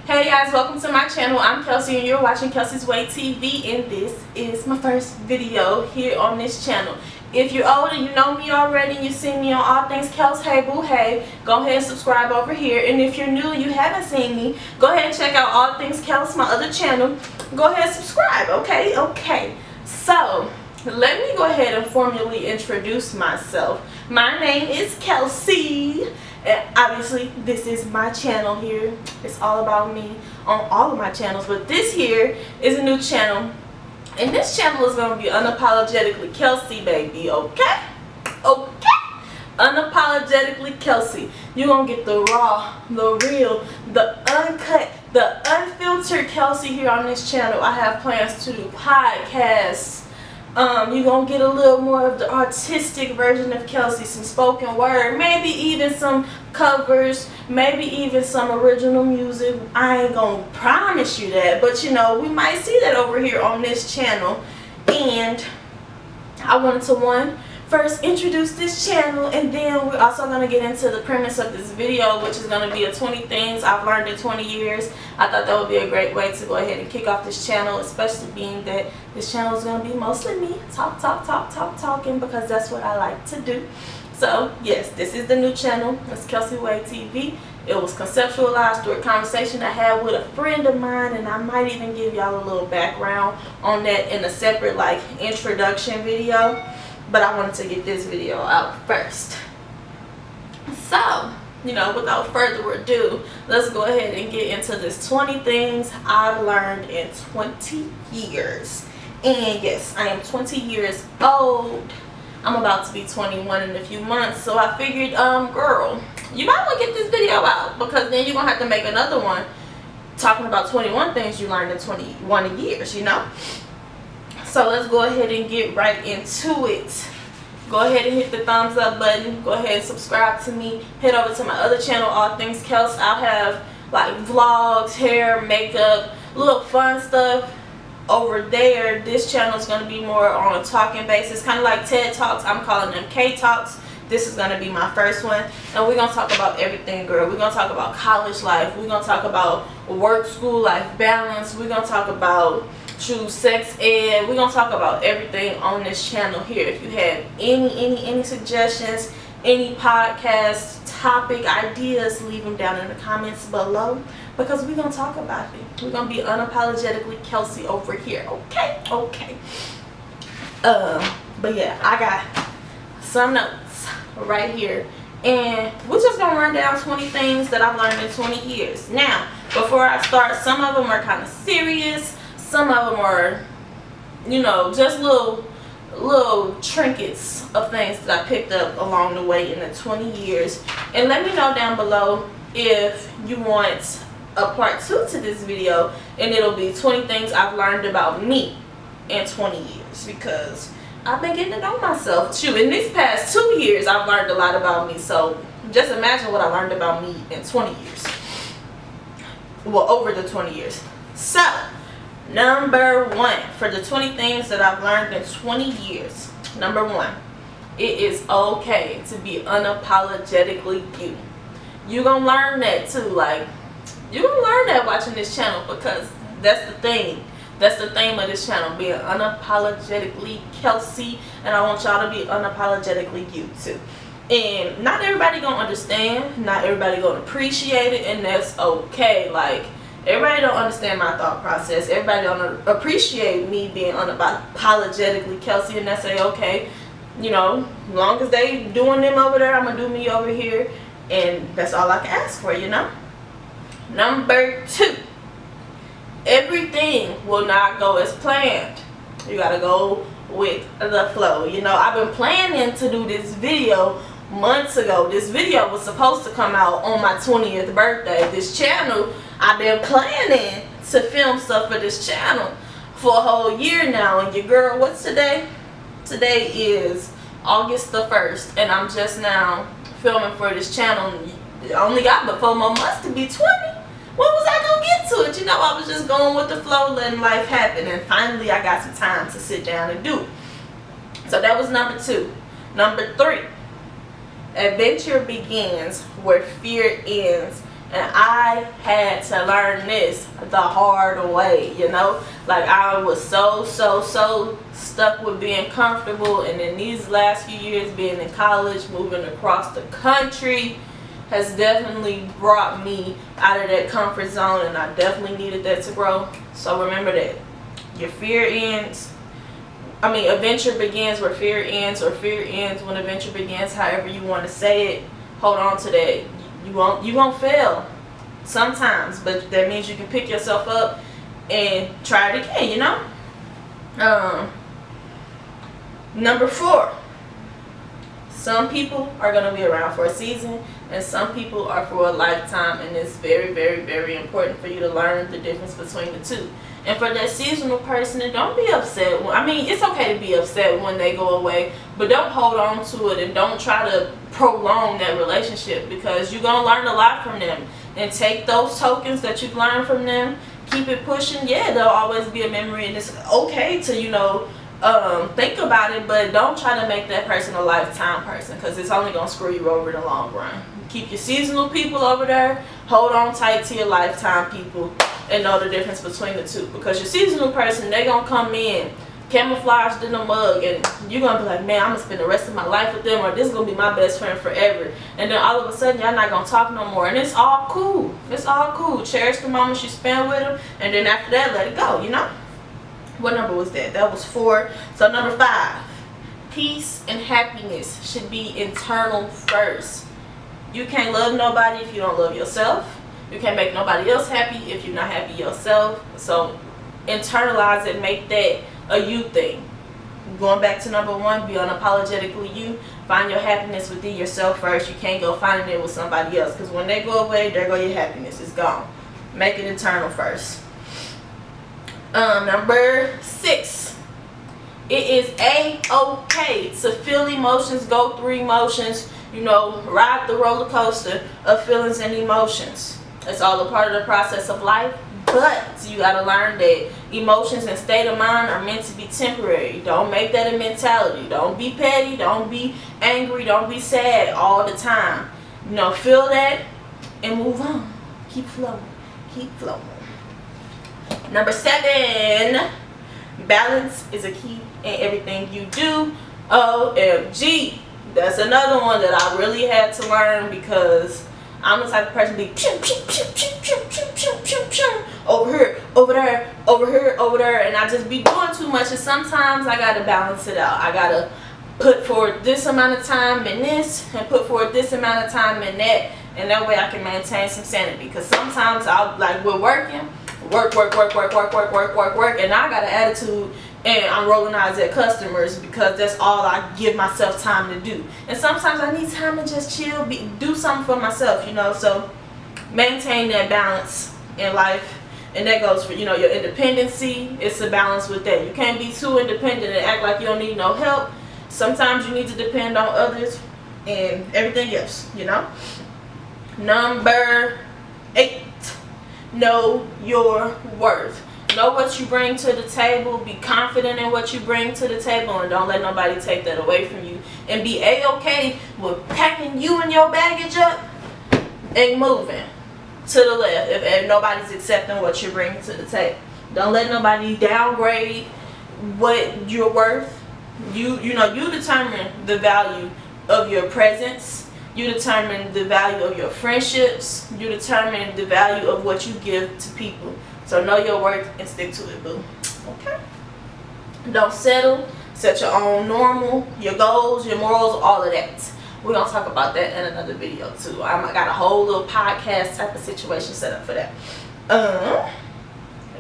Hey guys, welcome to my channel. I'm Kel-Sei and you're watching Kel-Sei's Way TV, and this is my first video here on this channel. If you're old and you know me already and you've seen me on all things Kel-Sei boo hey, go ahead and subscribe over here. And if you're new and you haven't seen me, go ahead and check out all things Kel-Sei, my other channel. Go ahead and subscribe, okay? So, let me go ahead and formally introduce myself. My name is Kel-Sei. And obviously this is my channel here. It's all about me on all of my channels, but this here is a new channel, and this channel is going to be unapologetically Kel-Sei, baby. Okay, unapologetically Kel-Sei. You're going to get the raw, the real, the uncut, the unfiltered Kel-Sei here on this channel. I have plans to do podcasts. You're going to get a little more of the artistic version of Kel-Sei, some spoken word, maybe even some covers, maybe even some original music. I ain't going to promise you that, but you know, we might see that over here on this channel. And I wanted to first introduce this channel, and then we're also going to get into the premise of this video, which is going to be a 20 things I've learned in 20 years. I thought that would be a great way to go ahead and kick off this channel, especially being that this channel is going to be mostly me talking, because that's what I like to do. So yes, this is the new channel. It's Kel-Sei's Way TV. It was conceptualized through a conversation I had with a friend of mine, and I might even give y'all a little background on that in a separate like introduction video. But I wanted to get this video out first. So, you know, without further ado, let's go ahead and get into this 20 things I've learned in 20 years. And yes, I am 20 years old. I'm about to be 21 in a few months. So I figured, girl, you might want to get this video out, because then you're going to have to make another one talking about 21 things you learned in 21 years, you know. So let's go ahead and get right into it. Go ahead and hit the thumbs up button. Go ahead and subscribe to me. Head over to my other channel, All Things Kel-Sei. I'll have like vlogs, hair, makeup, little fun stuff over there. This channel is going to be more on a talking basis, kind of like TED Talks. I'm calling them K-Talks. This is going to be my first one, and we're going to talk about everything, girl. We're going to talk about college life. We're going to talk about work, school life balance. We're going to talk about true sex ed. We're going to talk about everything on this channel here. If you have any suggestions, any podcast topic ideas, leave them down in the comments below, because we're going to talk about it. We're going to be unapologetically Kel-Sei over here. Okay. But yeah, I got some notes right here, and we're just going to run down 20 things that I've learned in 20 years. Now, before I start, some of them are kind of serious. Some of them are, you know, just little trinkets of things that I picked up along the way in the 20 years. And let me know down below if you want a part 2 to this video, and it'll be 20 things I've learned about me in 20 years, because I've been getting to know myself. Shoot, in these past 2 years, I've learned a lot about me. So just imagine what I learned about me in 20 years. Well, over the 20 years. So, number 1, for the 20 things that I've learned in 20 years. Number 1, it is okay to be unapologetically you. You're going to learn that too. Like, you're going to learn that watching this channel, because that's the thing. That's the theme of this channel, being unapologetically Kel-Sei, and I want y'all to be unapologetically you too. And not everybody going to understand, not everybody going to appreciate it, and that's okay. Like, everybody don't understand my thought process. Everybody don't appreciate me being unapologetically Kel-Sei, and they say, okay, you know, as long as they doing them over there, I'm going to do me over here. And that's all I can ask for, you know. Number 2, everything will not go as planned. You got to go with the flow. You know, I've been planning to do this video months ago. This video was supposed to come out on my 20th birthday. This channel, I've been planning to film stuff for this channel for a whole year now. And your girl, what's today? Today is August the 1st, and I'm just now filming for this channel. I only got but 4 more months to be 20. When was I gonna get to it? You know, I was just going with the flow, letting life happen, and finally I got some time to sit down and do it. So that was number 2. Number 3, adventure begins where fear ends. And I had to learn this the hard way, you know. Like, I was so stuck with being comfortable, and in these last few years being in college, moving across the country has definitely brought me out of that comfort zone, and I definitely needed that to grow. So remember that your fear ends. I mean, adventure begins where fear ends, or fear ends when adventure begins, however you want to say it. Hold on to that. You won't fail sometimes, but that means you can pick yourself up and try it again, you know. Number 4, some people are going to be around for a season, and some people are for a lifetime, and it's very important for you to learn the difference between the two. And for that seasonal person, don't be upset. I mean, it's okay to be upset when they go away, but don't hold on to it, and don't try to prolong that relationship, because you're going to learn a lot from them. And take those tokens that you've learned from them, keep it pushing. Yeah, there'll always be a memory, and it's okay to, you know, think about it, but don't try to make that person a lifetime person, because it's only going to screw you over in the long run. Keep your seasonal people over there, hold on tight to your lifetime people, and know the difference between the two. Because your seasonal person, they're going to come in camouflaged in a mug, and you're going to be like, man, I'm going to spend the rest of my life with them, or this is going to be my best friend forever. And then all of a sudden, y'all not going to talk no more, and it's all cool. It's all cool. Cherish the moments you spend with them, and then after that, let it go, you know? What number was that? That was 4. So number 5, peace and happiness should be internal first. You can't love nobody if you don't love yourself. You can't make nobody else happy if you're not happy yourself. So internalize it, make that a you thing. Going back to number 1, be unapologetically you. Find your happiness within yourself first. You can't go finding it with somebody else, because when they go away, there go your happiness. It's gone. Make it internal first. Number 6, it is a-okay to feel emotions, go through emotions, you know, ride the roller coaster of feelings and emotions. It's all a part of the process of life, but you got to learn that emotions and state of mind are meant to be temporary. Don't make that a mentality. Don't be petty, don't be angry, don't be sad all the time. You know, feel that and move on. Keep flowing, keep flowing. Number 7, balance is a key in everything you do. OMG, that's another one that I really had to learn, because I'm the type of person to be over here, over there, over here, over there, and I just be doing too much, and sometimes I gotta balance it out. I gotta put forward this amount of time in this, and put forward this amount of time in that, and that way I can maintain some sanity. Because sometimes I'll, like, we're working, work, and I got an attitude, and I'm rolling eyes at customers, because that's all I give myself time to do. And sometimes I need time to just chill, do something for myself, you know. So maintain that balance in life, and that goes for, you know, your independency. It's a balance with that. You can't be too independent and act like you don't need no help. Sometimes you need to depend on others and everything else, you know. Number 8, know your worth. Know what you bring to the table. Be confident in what you bring to the table, and don't let nobody take that away from you. And be a-okay with packing you and your baggage up and moving to the left if nobody's accepting what you're bringing to the table. Don't let nobody downgrade what you're worth. You know, you determine the value of your presence. You determine the value of your friendships. You determine the value of what you give to people. So know your worth and stick to it, boo. Okay? Don't settle. Set your own normal, your goals, your morals, all of that. We're going to talk about that in another video, too. I got a whole little podcast type of situation set up for that.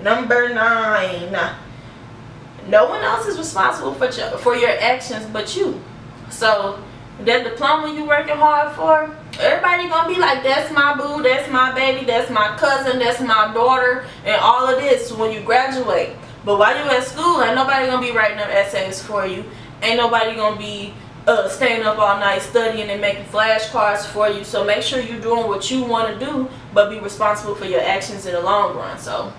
Number 9. No one else is responsible for your actions but you. So that diploma you working hard for, everybody gonna be like, that's my boo, that's my baby, that's my cousin, that's my daughter, and all of this when you graduate. But while you at school, ain't nobody gonna be writing up essays for you. Ain't nobody gonna be staying up all night studying and making flashcards for you. So make sure you're doing what you want to do, but be responsible for your actions in the long run. So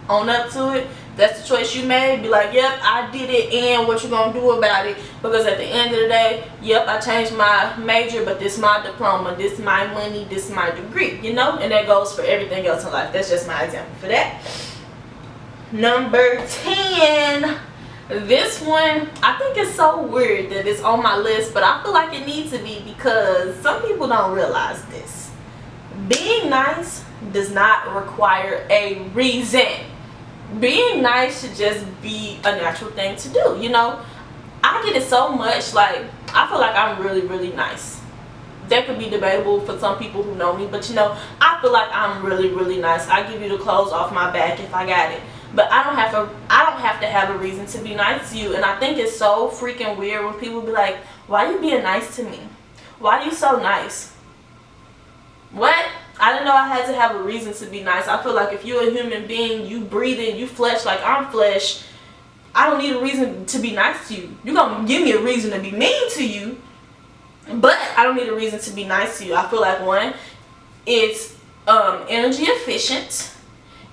own up to it That's the choice you made. Be like, yep, I did it, and what you gonna do about it? Because at the end of the day, yep, I changed my major, but this is my diploma, this is my money, this is my degree, you know? And that goes for everything else in life. That's just my example for that. Number 10. This one, I think it's so weird that it's on my list, but I feel like it needs to be because some people don't realize this. Being nice does not require a reason. Being nice should just be a natural thing to do, you know? I get it so much, like, I feel like I'm really, really nice. That could be debatable for some people who know me, but you know, I feel like I'm really, really nice. I give you the clothes off my back if I got it. But I don't have to have a reason to be nice to you. And I think it's so freaking weird when people be like, why are you being nice to me? Why are you so nice? What? I didn't know I had to have a reason to be nice. I feel like if you're a human being, you breathing, you flesh like I'm flesh, I don't need a reason to be nice to you. You're going to give me a reason to be mean to you, but I don't need a reason to be nice to you. I feel like, one, it's energy efficient.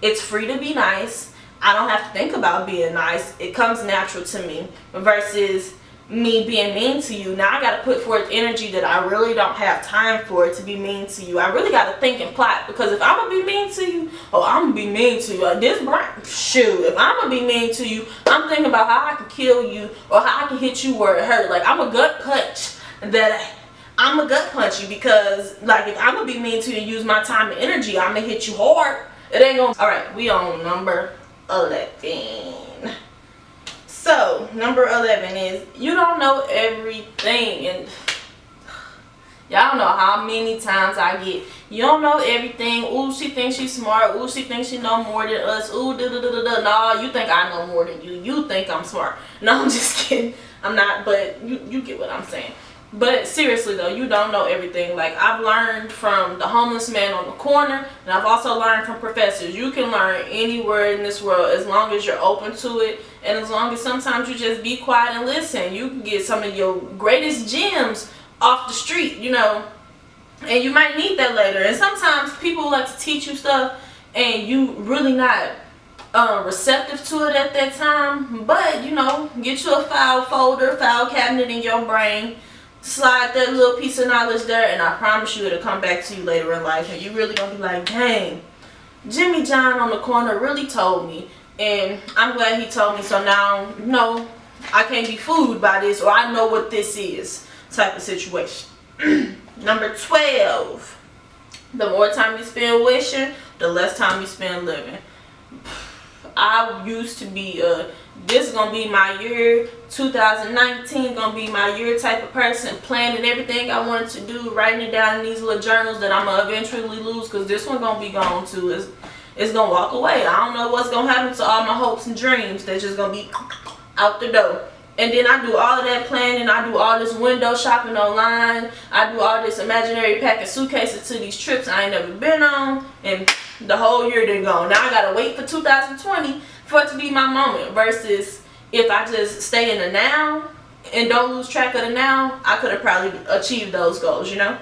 It's free to be nice. I don't have to think about being nice. It comes natural to me versus me being mean to you. Now I got to put forth energy that I really don't have time for to be mean to you. I really got to think and plot, because if I'm going to be mean to you, I'm going to be mean to you. Like this brain, shoot, if I'm going to be mean to you, I'm thinking about how I can kill you or how I can hit you where it hurt. Like I'm a gut punch I'm a gut punch you, because like if I'm going to be mean to you and use my time and energy, I'm going to hit you hard. It ain't going to. Alright, we on number 11. So, number 11 is, you don't know everything. And y'all know how many times I get, you don't know everything. Ooh, she thinks she's smart. Ooh, she thinks she know more than us. Ooh, da-da-da-da-da. No, you think I know more than you. You think I'm smart. No, I'm just kidding. I'm not, but you get what I'm saying. But seriously though, you don't know everything. Like I've learned from the homeless man on the corner, and I've also learned from professors. You can learn anywhere in this world as long as you're open to it, and as long as sometimes you just be quiet and listen. You can get some of your greatest gems off the street, you know, and you might need that later. And sometimes people like to teach you stuff and you really not receptive to it at that time, but you know, get you a file folder, file cabinet in your brain. Slide that little piece of knowledge there, and I promise you it'll come back to you later in life, and you really gonna be like, dang, Jimmy John on the corner really told me, and I'm glad he told me, so now no, I can't be fooled by this, or I know what this is type of situation. Number 12, the more time you spend wishing, the less time you spend living. I used to be this is gonna be my year, 2019 gonna be my year type of person, planning everything I wanted to do, writing it down in these little journals that I'm gonna eventually lose, because this one gonna be gone too. It's gonna walk away. I don't know what's gonna happen to all my hopes and dreams. They're just gonna be out the door. And then I do all of that planning, I do all this window shopping online, I do all this imaginary packing suitcases to these trips I ain't never been on, and the whole year done gone. Now I gotta wait for 2020 for it to be my moment, versus if I just stay in the now and don't lose track of the now, I could have probably achieved those goals, you know.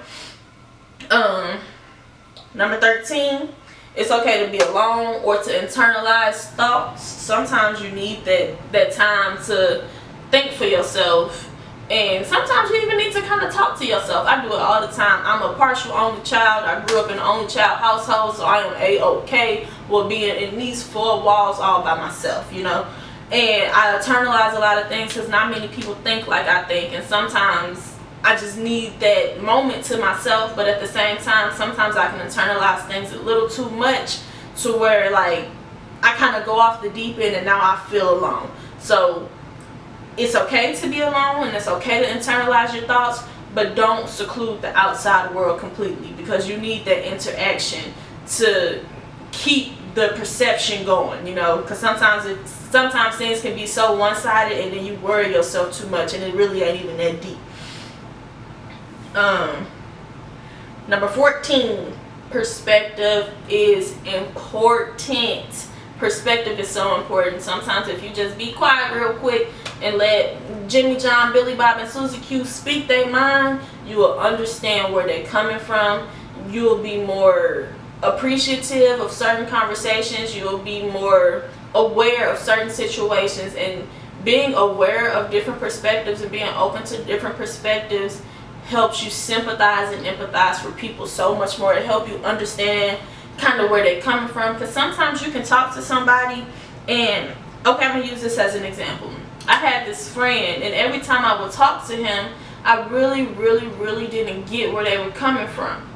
Number 13, it's okay to be alone or to internalize thoughts. Sometimes you need that time to think for yourself, and sometimes you even need to kind of talk to yourself. I do it all the time. I'm a partial only child. I grew up in an only child household, so I am a-okay with being in these four walls all by myself, you know. And I internalize a lot of things because not many people think like I think, and sometimes I just need that moment to myself. But at the same time, sometimes I can internalize things a little too much to where like I kind of go off the deep end and now I feel alone. So it's okay to be alone, and it's okay to internalize your thoughts, but don't seclude the outside world completely, because you need that interaction to keep the perception going, you know, because sometimes things can be so one-sided, and then you worry yourself too much, and it really ain't even that deep. Number 14, perspective is important. Perspective is so important. Sometimes if you just be quiet real quick and let Jimmy John, Billy Bob, and Susie Q speak their mind, you will understand where they're coming from. You will be more appreciative of certain conversations. You will be more aware of certain situations, and being aware of different perspectives and being open to different perspectives helps you sympathize and empathize for people so much more. It helps you understand kind of where they're coming from, because sometimes you can talk to somebody and, okay, I'm gonna use this as an example. I had this friend, and every time I would talk to him, I really didn't get where they were coming from,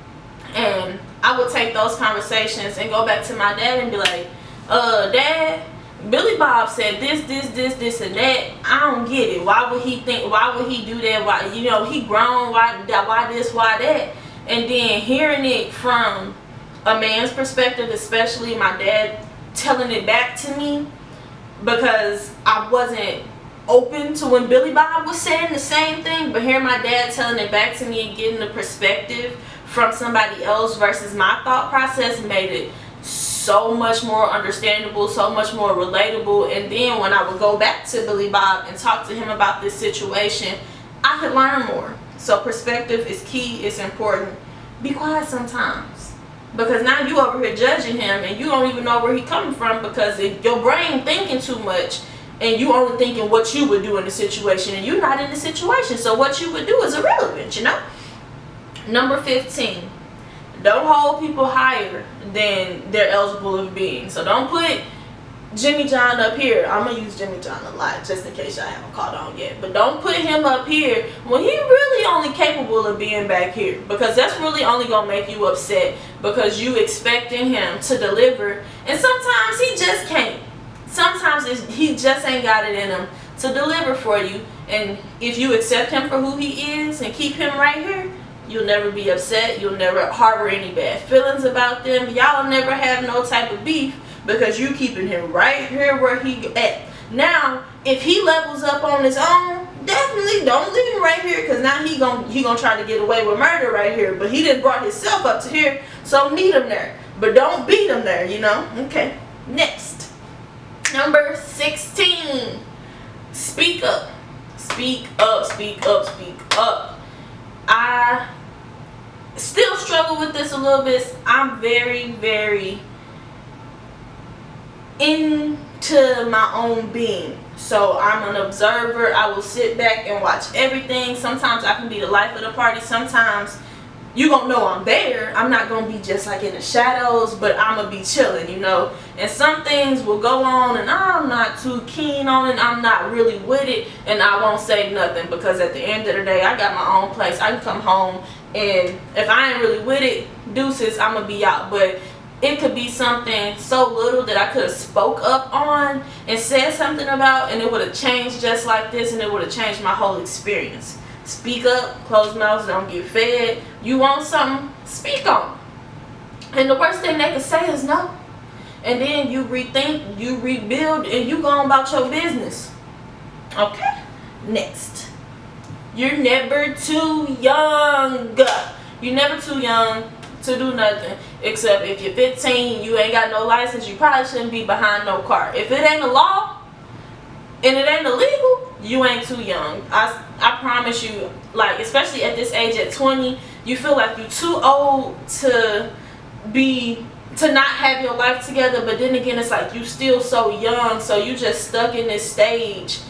and I would take those conversations and go back to my dad and be like, Dad, Billy Bob said this and that. I don't get it. Why would he do that? Why, you know, he grown, why this, why that? And then hearing it from a man's perspective, especially my dad telling it back to me, because I wasn't open to when Billy Bob was saying the same thing, but hearing my dad telling it back to me and getting the perspective from somebody else versus my thought process made it so much more understandable, so much more relatable. And then when I would go back to Billy Bob and talk to him about this situation, I could learn more. So perspective is key, it's important. Be quiet sometimes, because now you over here judging him and you don't even know where he coming from, because your brain thinking too much and you only thinking what you would do in the situation, and you're not in the situation, so what you would do is irrelevant, you know. Number 15, don't hold people higher than they're eligible of being. So don't put Jimmy John up here. I'm going to use Jimmy John a lot just in case y'all haven't caught on yet. But don't put him up here when he really only capable of being back here, because that's really only going to make you upset, because you expecting him to deliver, and sometimes he just can't. Sometimes he just ain't got it in him to deliver for you. And if you accept him for who he is and keep him right here, you'll never be upset. You'll never harbor any bad feelings about them. Y'all never have no type of beef, because you keeping him right here where he at. Now, if he levels up on his own, definitely don't leave him right here, because now he gonna try to get away with murder right here. But he done brought himself up to here, so meet him there. But don't beat him there, you know. Okay, next. Number 16. Speak up. Speak up, speak up, speak up. I still struggle with this a little bit. I'm very into my own being. So I'm an observer. I will sit back and watch everything. Sometimes I can be the life of the party. Sometimes you gonna know I'm there. I'm not gonna be just like in the shadows, but I'm gonna be chilling, you know. And some things will go on and I'm not too keen on it. I'm not really with it, and I won't say nothing, because at the end of the day, I got my own place. I can come home, and if I ain't really with it, deuces, I'm gonna be out. But it could be something so little that I could have spoke up on and said something about, and it would have changed just like this, and it would have changed my whole experience. Speak up. Closed mouths don't get fed. You want something, speak on. And the worst thing they can say is no. And then you rethink, you rebuild, and you go on about your business. Okay? Next. You're never too young. You're never too young to do nothing. Except if you're 15, you ain't got no license, you probably shouldn't be behind no car. If it ain't a law and it ain't illegal, you ain't too young. I promise you, like, especially at this age, at 20, you feel like you're too old to not have your life together. But then again, it's like you still so young, so you just stuck in this stage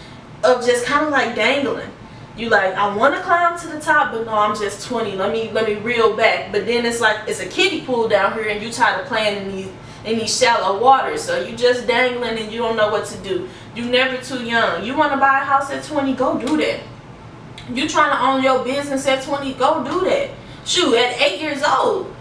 of just kind of like dangling. You like, I want to climb to the top, but no, I'm just 20. Let me reel back. But then it's like it's a kiddie pool down here, and you tired of playing in these shallow waters. So you just dangling and you don't know what to do. You never too young. You want to buy a house at 20, go do that. You trying to own your business at 20, go do that. Shoot, at 8 years old,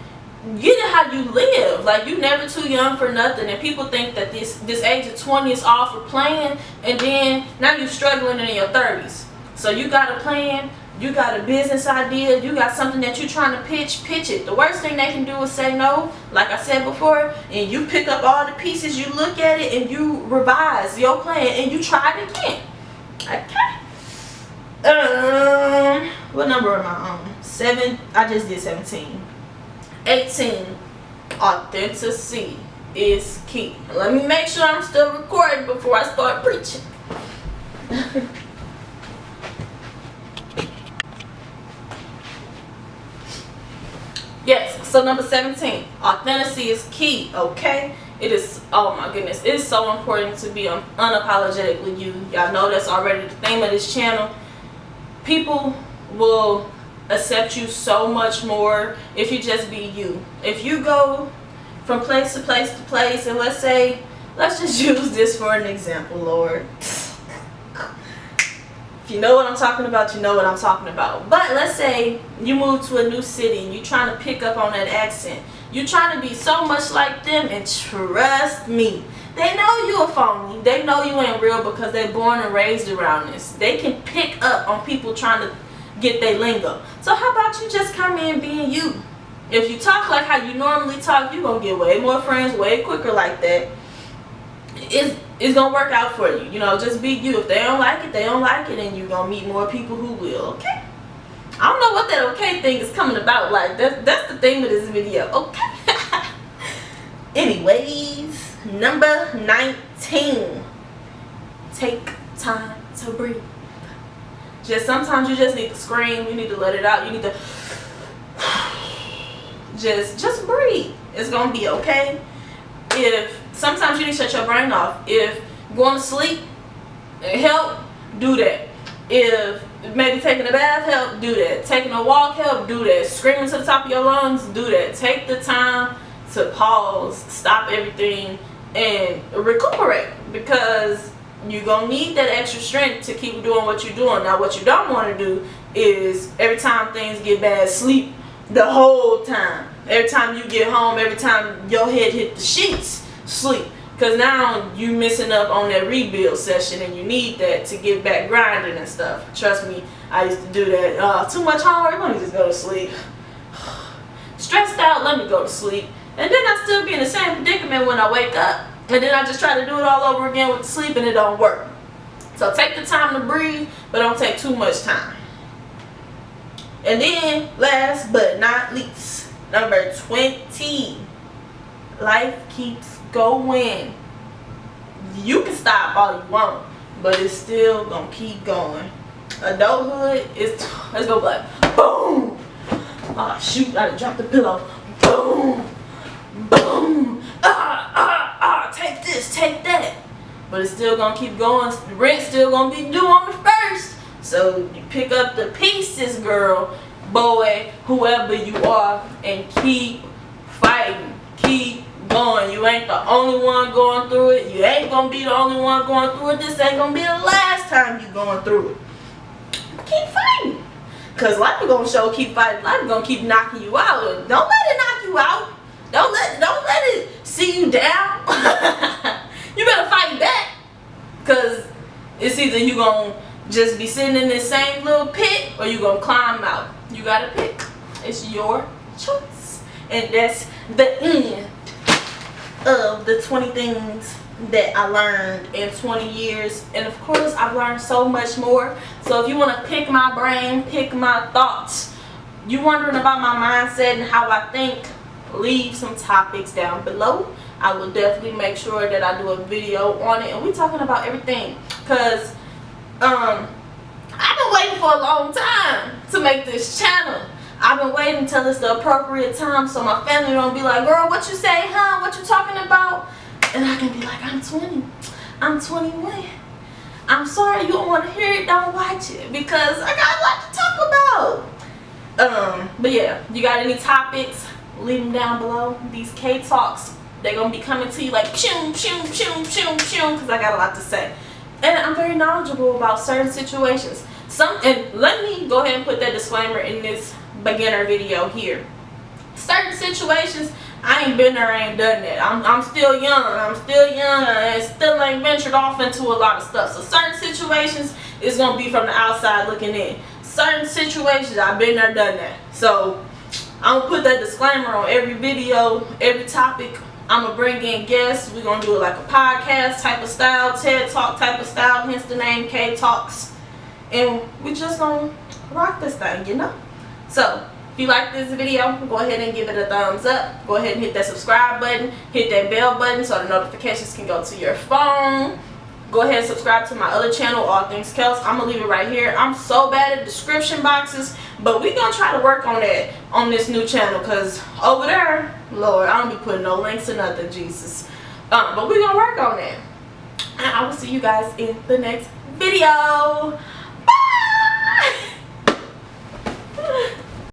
get it how you live. Like, you never too young for nothing. And people think that this age of 20 is all for playing, and then now you're struggling in your 30s. So you got a plan, you got a business idea, you got something that you're trying to pitch it. The worst thing they can do is say no, like I said before, and you pick up all the pieces, you look at it, and you revise your plan, and you try it again. Okay. What number am I on? 7. I just did 17. 18. Authenticity is key. Let me make sure I'm still recording before I start preaching. Yes, So number 17, authenticity is key, okay? It is, oh my goodness, it is so important to be unapologetically you. Y'all know that's already the theme of this channel. People will accept you so much more if you just be you. If you go from place to place to place, and let's just use this for an example, Lord. If you know what I'm talking about, you know what I'm talking about. But let's say you move to a new city and you're trying to pick up on that accent. You're trying to be so much like them, and trust me, they know you a phony. They know you ain't real because they're born and raised around this. They can pick up on people trying to get their lingo. So how about you just come in being you? If you talk like how you normally talk, you're going to get way more friends way quicker like that. It's going to work out for you. You know, just be you. If they don't like it, they don't like it, and you're going to meet more people who will, okay? I don't know what that okay thing is coming about. Like, that's the theme of this video, okay? Anyways, number 19. Take time to breathe. Sometimes you just need to scream. You need to let it out. You need to just breathe. It's gonna be okay. If sometimes you need to shut your brain off. If going to sleep help, do that. If maybe taking a bath help, do that. Taking a walk help, do that. Screaming to the top of your lungs, do that. Take the time to pause, stop everything, and recuperate, because you're going to need that extra strength to keep doing what you're doing. Now, what you don't want to do is every time things get bad, sleep the whole time. Every time you get home, every time your head hit the sheets, sleep. Because now you missing up on that rebuild session, and you need that to get back grinding and stuff. Trust me, I used to do that. Too much homework, let me just go to sleep. Stressed out, let me go to sleep. And then I still be in the same predicament when I wake up. And then I just try to do it all over again with the sleep, and it don't work. So take the time to breathe, but don't take too much time. And then, last but not least, number 20. Life keeps going. You can stop all you want, but it's still gonna keep going. Adulthood is, let's go black. Boom! Oh shoot, I done dropped the pillow. Boom! Boom! Take this, take that. But it's still gonna keep going. The rent's still gonna be due on the 1st. So you pick up the pieces, girl, boy, whoever you are, and keep fighting. Keep going. You ain't the only one going through it. You ain't gonna be the only one going through it. This ain't gonna be the last time you going through it. Keep fighting. Cause life is gonna show keep fighting. Life is gonna keep knocking you out. Don't let it knock you out. Don't let it see you down. You better fight back. Cause it's either you gonna just be sitting in this same little pit, or you gonna climb out. You gotta pick. It's your choice. And that's the end of the 20 things that I learned in 20 years. And of course, I've learned so much more. So if you want to pick my brain, pick my thoughts, you wondering about my mindset and how I think, leave some topics down below. I will definitely make sure that I do a video on it, and we're talking about everything. Because I've been waiting for a long time to make this channel. I've been waiting until it's the appropriate time, so my family don't be like, girl, what you say, huh? What you talking about? And I can be like, I'm 20. I'm 21. I'm sorry you don't want to hear it. Don't watch it, because I got a lot to talk about. But yeah, you got any topics, leave them down below. These K-Talks, they're going to be coming to you like pew, pew, pew, pew, pew, because I got a lot to say. And I'm very knowledgeable about certain situations. And let me go ahead and put that disclaimer in this beginner video here. Certain situations, I ain't been there, I ain't done that. I'm still young. I still ain't ventured off into a lot of stuff. So certain situations is going to be from the outside looking in. Certain situations, I've been there, done that. So I'm going to put that disclaimer on every video, every topic. I'm going to bring in guests. We're going to do it like a podcast type of style, TED Talk type of style, hence the name K-Talks. And we just going to rock this thing, you know? So if you like this video, go ahead and give it a thumbs up. Go ahead and hit that subscribe button. Hit that bell button so the notifications can go to your phone. Go ahead and subscribe to my other channel, All Things Kels. I'm gonna leave it right here. I'm so bad at description boxes, but we're gonna try to work on that on this new channel, because over there, Lord, I don't be putting no links or nothing, Jesus. But we're gonna work on that. And I will see you guys in the next video.